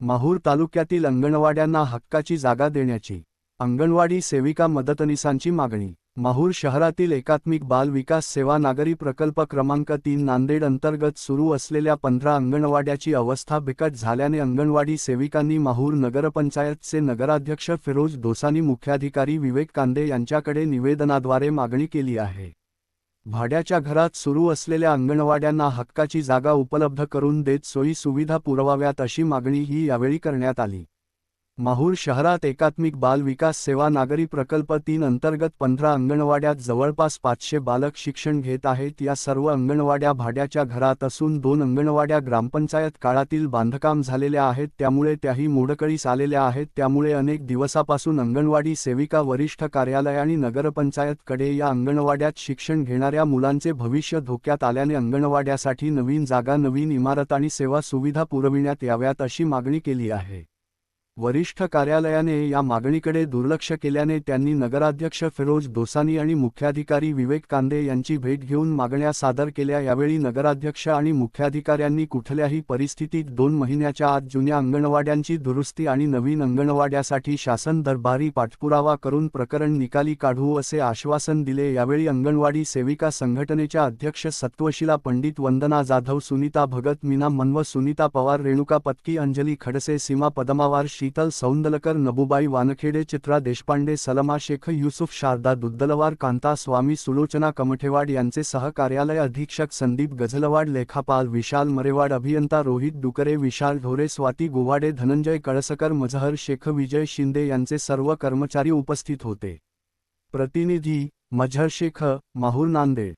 माहूर तालुक्यातील अंगणवाड्यांना हक्काची जागा देण्याची अंगणवाडी सेविका मदतनीसांची मागणी। माहूर शहरातील एकात्मिक बाल विकास सेवा नागरी प्रकल्प क्रमांक 3 नांदेड अंतर्गत सुरू असलेल्या 15 अंगणवाड्याची अवस्था बिकट झाल्याने अंगणवाडी सेविकांनी माहूर नगरपंचायतचे नगराध्यक्ष फिरोज दोसानी मुख्याधिकारी विवेक कांदे यांच्याकडे निवेदनाद्वारे मागणी केली आहे। भाड्याच्या घरात सुरू असलेल्या अंगणवाड्यांना हक्काची जागा उपलब्ध करून देत सोयी सुविधा पुरवाव्यात अशी मागणीही यावेळी करण्यात आली। माहूर शहरात एकात्मिक बाल विकास सेवा नागरी प्रकल्प 3 अंतर्गत 15 अंगणवाड्यात जवळपास 500 बालक शिक्षण घेत आहेत। या सर्व अंगणवाड्या भाड्याच्या घरात असून 2 अंगणवाड्या ग्रामपंचायत काळातील बांधकाम झालेल्या आहेत, त्यामुळे त्याही मोडकळीस आलेल्या आहेत। त्यामुळे अनेक दिवसापासून अंगणवाडी सेविका वरिष्ठ कार्यालय आणि नगरपंचायतकडे या अंगणवाड्यात शिक्षण घेणाऱ्या मुलांचे भविष्य धोक्यात आल्याने अंगणवाड्यासाठी नवीन जागा, नवीन इमारत आणि सेवा सुविधा पुरविण्यात याव्यात अशी मागणी केली आहे। वरिष्ठ कार्यालयाने या मागणीकडे दुर्लक्ष केल्याने त्यांनी नगराध्यक्ष फिरोज दोसानी आणि मुख्याधिकारी विवेक कांदे यांची भेट घेऊन मागण्या सादर केल्या। यावेळी नगराध्यक्ष आणि मुख्याधिकाऱ्यांनी कुठल्याही परिस्थितीत 2 महिन्याच्या आत जुन्या अंगणवाड्यांची दुरुस्ती आणि नवीन अंगणवाड्यासाठी शासन दरबारी पाठपुरावा करून प्रकरण निकाली काढू असे आश्वासन दिले। यावेळी अंगणवाडी सेविका संघटनेच्या अध्यक्ष सत्वशीला पंडित, वंदना जाधव, सुनीता भगत, मीना मनव, सुनीता पवार, रेणुका पत्की, अंजली खडसे, सीमा पदमावार, शीतल सौंदलकर, नबुबाई वानखेडे, चित्रा देशपांडे, सलमा शेख, युसुफ, शारदा दुद्दलवार, कांता स्वामी, सुलोचना कमठेवाड यांचे सहकार्यालय अधीक्षक संदीप गझलवाड, लेखापाल विशाल मरेवाड, अभियंता रोहित डुकरे, विशाल ढोरे, स्वाती गोवाडे, धनंजय कळसकर, मजहर शेख, विजय शिंदे यांचे सर्व कर्मचारी उपस्थित होते। प्रतिनिधी मजहर शेख, माहूर, नांदेड।